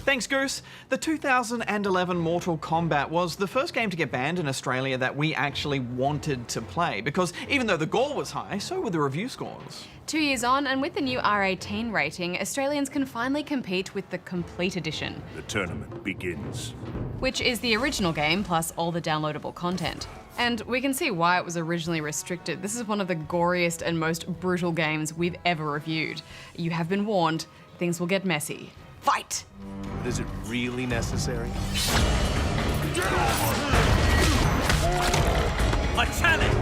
Thanks, Goose. The 2011 Mortal Kombat was the first game to get banned in Australia that we actually wanted to play, because even though the gore was high, so were the review scores. 2 years on, and with the new R18 rating, Australians can finally compete with the Complete Edition. The tournament begins. Which is the original game plus all the downloadable content. And we can see why it was originally restricted. This is one of the goriest and most brutal games we've ever reviewed. You have been warned, things will get messy. Fight! Is it really necessary? A challenge!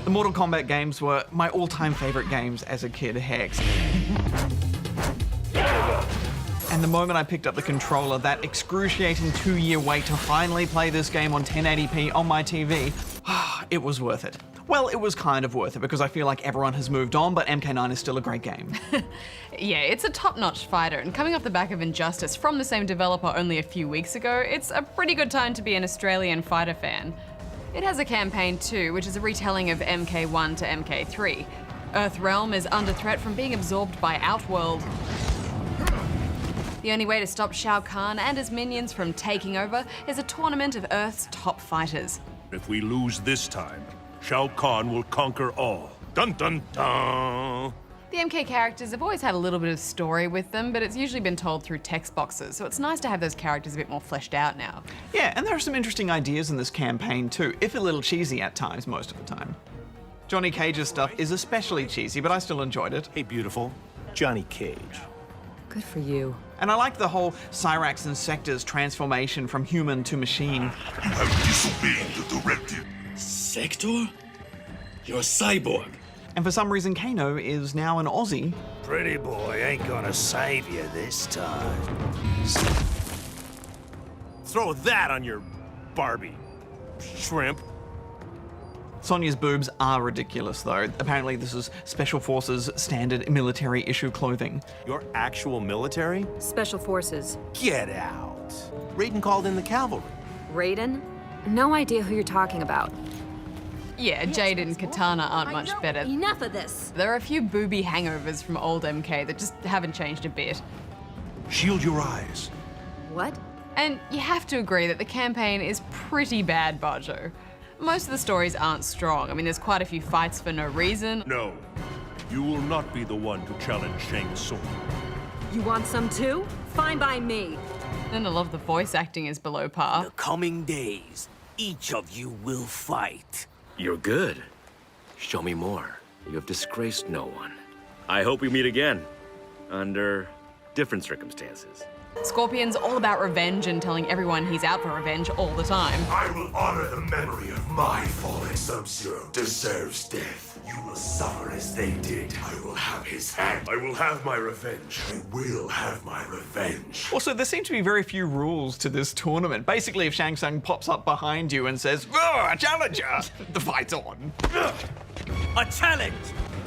The Mortal Kombat games were my all-time favorite games as a kid, Hex. And the moment I picked up the controller, that excruciating 2-year wait to finally play this game on 1080p on my TV, it was worth it. Well, it was kind of worth it because I feel like everyone has moved on, but MK9 is still a great game. Yeah, it's a top-notch fighter, and coming off the back of Injustice from the same developer only a few weeks ago, it's a pretty good time to be an Australian fighter fan. It has a campaign too, which is a retelling of MK1 to MK3. Earthrealm is under threat from being absorbed by Outworld. The only way to stop Shao Kahn and his minions from taking over is a tournament of Earth's top fighters. If we lose this time, Shao Kahn will conquer all. Dun dun dun! The MK characters have always had a little bit of story with them, but it's usually been told through text boxes, so it's nice to have those characters a bit more fleshed out now. Yeah, and there are some interesting ideas in this campaign too, if a little cheesy at times most of the time. Johnny Cage's stuff is especially cheesy, but I still enjoyed it. Hey, beautiful. Johnny Cage. Good for you. And I liked the whole Cyrax and Sector's transformation from human to machine. You have disobeyed the directive. Sector? You're a cyborg. And for some reason, Kano is now an Aussie. Pretty boy ain't gonna save you this time. Throw that on your Barbie, shrimp. Sonya's boobs are ridiculous though. Apparently this is Special Forces standard military issue clothing. Your actual military? Special Forces. Get out. Raiden called in the cavalry. Raiden? No idea who you're talking about. Yeah, Jade and Katana aren't much better. Enough of this. There are a few booby hangovers from old MK that just haven't changed a bit. Shield your eyes. What? And you have to agree that the campaign is pretty bad, Bajo. Most of the stories aren't strong. I mean, there's quite a few fights for no reason. No. You will not be the one to challenge Shang Tsung. You want some too? Fine by me. And a lot of the voice acting is below par. The coming days, each of you will fight. You're good. Show me more. You have disgraced no one. I hope we meet again, under different circumstances. Scorpion's all about revenge and telling everyone he's out for revenge all the time. I will honor the memory of my fallen Sub-Zero. Deserves death. You will suffer as they did. I will have his hand. I will have my revenge. I will have my revenge. Also, there seem to be very few rules to this tournament. Basically, if Shang Tsung pops up behind you and says, "Oh, a challenger," the fight's on. A challenge!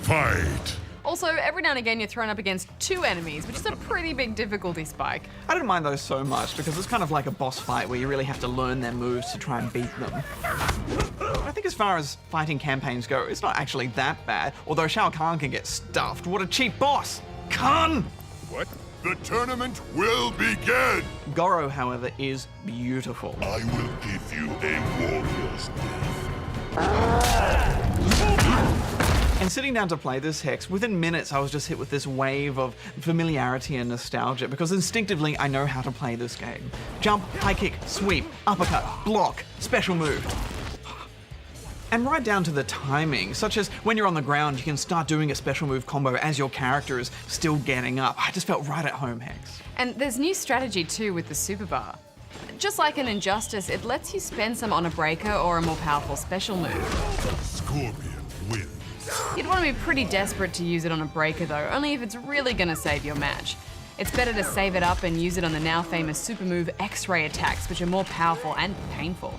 Fight. Also, every now and again you're thrown up against 2 enemies, which is a pretty big difficulty spike. I don't mind those so much because it's kind of like a boss fight where you really have to learn their moves to try and beat them. I think as far as fighting campaigns go, it's not actually that bad, although Shao Kahn can get stuffed. What a cheap boss! Kahn! What? The tournament will begin. Goro, however, is beautiful. I will give you a warrior's death. And sitting down to play this Hex, within minutes I was just hit with this wave of familiarity and nostalgia because instinctively I know how to play this game. Jump, high kick, sweep, uppercut, block, special move. And right down to the timing, such as when you're on the ground you can start doing a special move combo as your character is still getting up. I just felt right at home, Hex. And there's new strategy too with the super bar. Just like in Injustice, it lets you spend some on a breaker or a more powerful special move. Scorpion wins. You'd want to be pretty desperate to use it on a breaker though, only if it's really going to save your match. It's better to save it up and use it on the now famous super move X-ray attacks, which are more powerful and painful.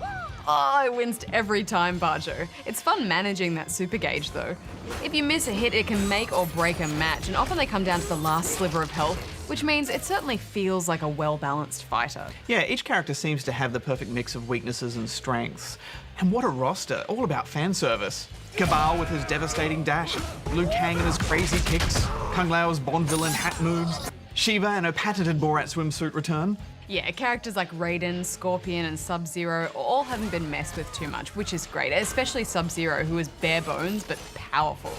Oh, I winced every time, Bajo. It's fun managing that super gauge though. If you miss a hit, it can make or break a match, and often they come down to the last sliver of health. which means it certainly feels like a well-balanced fighter. Yeah, each character seems to have the perfect mix of weaknesses and strengths. And what a roster, all about fan service. Cabal with his devastating dash, Liu Kang and his crazy kicks, Kung Lao's Bond villain hat moves, Shiva and her patented Borat swimsuit return. Yeah, characters like Raiden, Scorpion, and Sub-Zero all haven't been messed with too much, which is great, especially Sub-Zero, who is bare bones but powerful.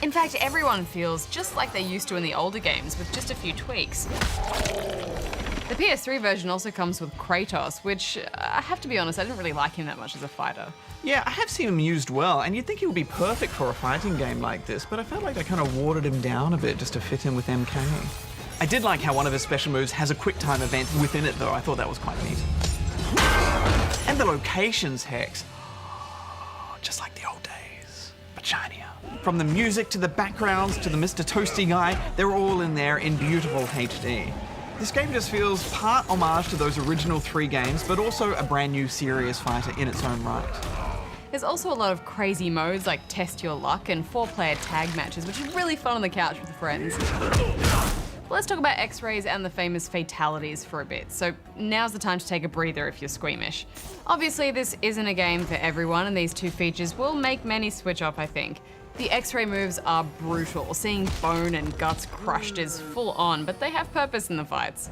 In fact, everyone feels just like they used to in the older games, with just a few tweaks. The PS3 version also comes with Kratos, which, I have to be honest, I didn't really like him that much as a fighter. Yeah, I have seen him used well, and you'd think he would be perfect for a fighting game like this, but I felt like they kind of watered him down a bit just to fit in with MK. I did like how one of his special moves has a quick time event within it though, I thought that was quite neat. And the locations, Hex. Just like the old days, but shinier. From the music to the backgrounds to the Mr. Toasty guy, they're all in there in beautiful HD. This game just feels part homage to those original 3 games, but also a brand new serious fighter in its own right. There's also a lot of crazy modes like Test Your Luck and 4-player tag matches, which is really fun on the couch with friends. Let's talk about X-rays and the famous fatalities for a bit. So now's the time to take a breather if you're squeamish. Obviously, this isn't a game for everyone, and these 2 features will make many switch off, I think. The X-ray moves are brutal. Seeing bone and guts crushed is full on, but they have purpose in the fights.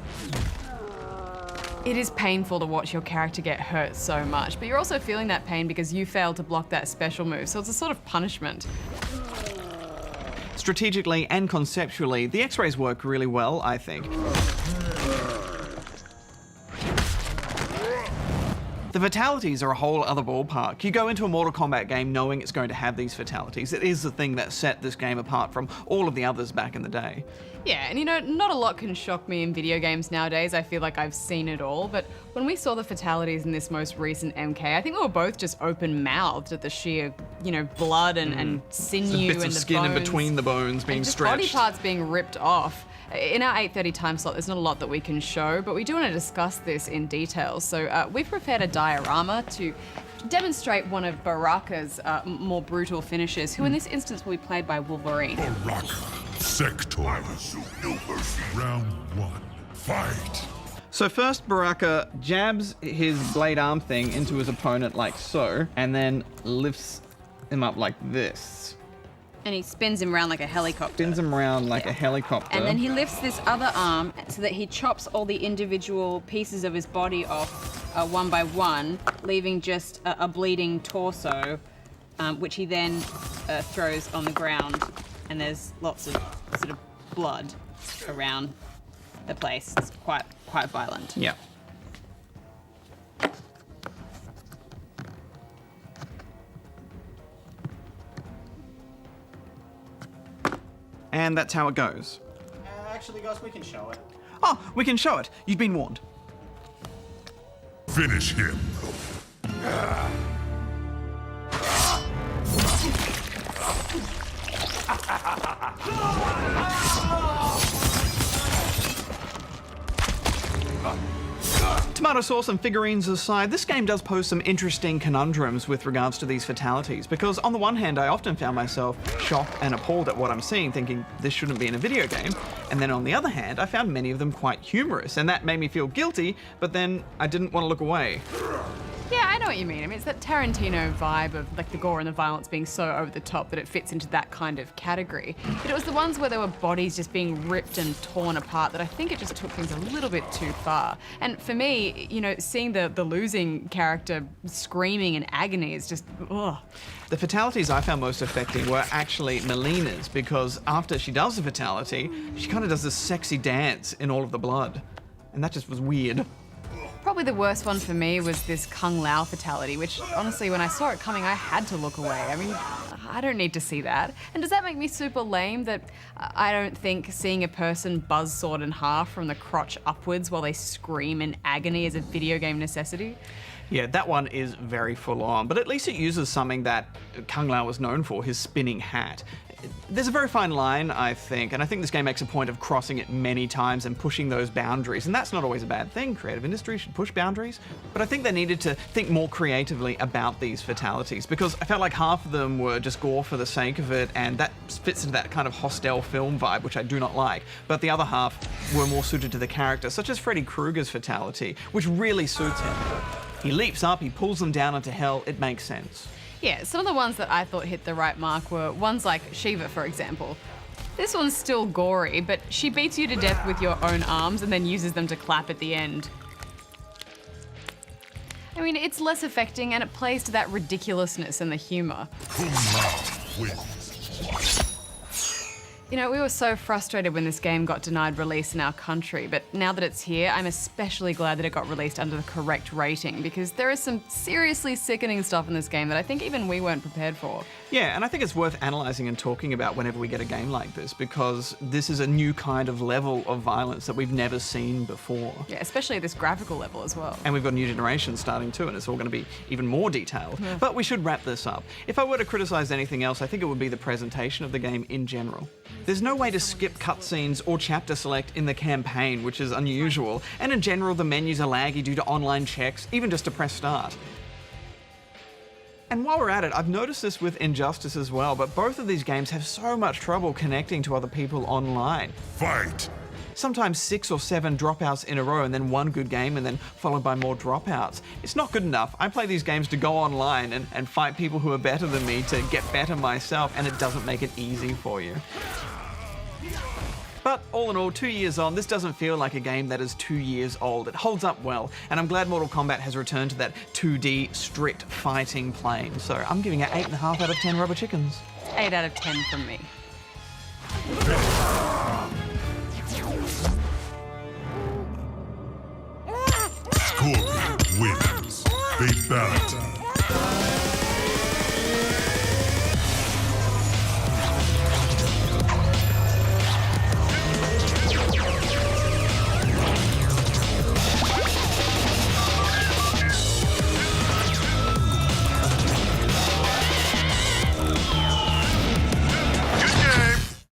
It is painful to watch your character get hurt so much, but you're also feeling that pain because you failed to block that special move, so it's a sort of punishment. Strategically and conceptually, the X-rays work really well, I think. The fatalities are a whole other ballpark. You go into a Mortal Kombat game knowing it's going to have these fatalities. It is the thing that set this game apart from all of the others back in the day. Yeah, and you know, not a lot can shock me in video games nowadays. I feel like I've seen it all, but when we saw the fatalities in this most recent MK, I think we were both just open-mouthed at the sheer, you know, blood and sinew Bits and of the skin in bones between the bones being and just stretched. body parts being ripped off. In our 8:30 time slot, there's not a lot that we can show, but we do want to discuss this in detail. So we've prepared a diorama to demonstrate one of Baraka's more brutal finishes, who in this instance will be played by Wolverine. Baraka. Sector. Round 1. Fight. So first, Baraka jabs his blade arm thing into his opponent like so, and then lifts him up like this. And he spins him around like a helicopter. Spins him around like a helicopter. And then he lifts this other arm so that he chops all the individual pieces of his body off one by one, leaving just a bleeding torso, which he then throws on the ground. And there's lots of sort of blood around the place. It's quite violent. Yeah. And that's how it goes. Actually, guys, we can show it. Oh, we can show it. You've been warned. Finish him. Tomato sauce and figurines aside, this game does pose some interesting conundrums with regards to these fatalities, because on the one hand, I often found myself shocked and appalled at what I'm seeing, thinking this shouldn't be in a video game, and then on the other hand, I found many of them quite humorous, and that made me feel guilty, but then I didn't want to look away. Yeah, I know what you mean. I mean, it's that Tarantino vibe of like the gore and the violence being so over the top that it fits into that kind of category. But it was the ones where there were bodies just being ripped and torn apart that I think it just took things a little bit too far. And for me, you know, seeing the losing character screaming in agony is just, ugh. The fatalities I found most affecting were actually Melina's, because after she does the fatality, she kind of does this sexy dance in all of the blood. And that just was weird. Probably the worst one for me was this Kung Lao fatality, which honestly, when I saw it coming, I had to look away. I mean, I don't need to see that. And does that make me super lame that I don't think seeing a person buzzsawed in half from the crotch upwards while they scream in agony is a video game necessity? Yeah, that one is very full on, but at least it uses something that Kung Lao was known for, his spinning hat. There's a very fine line, I think, and I think this game makes a point of crossing it many times and pushing those boundaries, and that's not always a bad thing. Creative industry should push boundaries, but I think they needed to think more creatively about these fatalities, because I felt like half of them were just gore for the sake of it, and that fits into that kind of hostile film vibe, which I do not like, but the other half were more suited to the character, such as Freddy Krueger's fatality, which really suits him. He leaps up, he pulls them down into hell, it makes sense. Yeah, some of the ones that I thought hit the right mark were ones like Shiva, for example. This one's still gory, but she beats you to death with your own arms and then uses them to clap at the end. I mean, it's less affecting and it plays to that ridiculousness and the humor. Kung Lao wins. You know, we were so frustrated when this game got denied release in our country, but now that it's here, I'm especially glad that it got released under the correct rating, because there is some seriously sickening stuff in this game that I think even we weren't prepared for. Yeah, and I think it's worth analysing and talking about whenever we get a game like this, because this is a new kind of level of violence that we've never seen before. Yeah, especially at this graphical level as well. And we've got a new generation starting too, and it's all going to be even more detailed. Yeah. But we should wrap this up. If I were to criticise anything else, I think it would be the presentation of the game in general. There's no way to skip cutscenes or chapter select in the campaign, which is unusual, and in general the menus are laggy due to online checks, even just to press start. And while we're at it, I've noticed this with Injustice as well, but both of these games have so much trouble connecting to other people online. Fight! Sometimes 6 or 7 dropouts in a row and then one good game and then followed by more dropouts. It's not good enough. I play these games to go online and fight people who are better than me to get better myself, and it doesn't make it easy for you. But all in all, 2 years on, this doesn't feel like a game that is 2 years old. It holds up well, and I'm glad Mortal Kombat has returned to that 2D strict fighting plane. So I'm giving it 8.5 out of 10 rubber chickens. 8 out of 10 from me. Scorpion wins. They balance.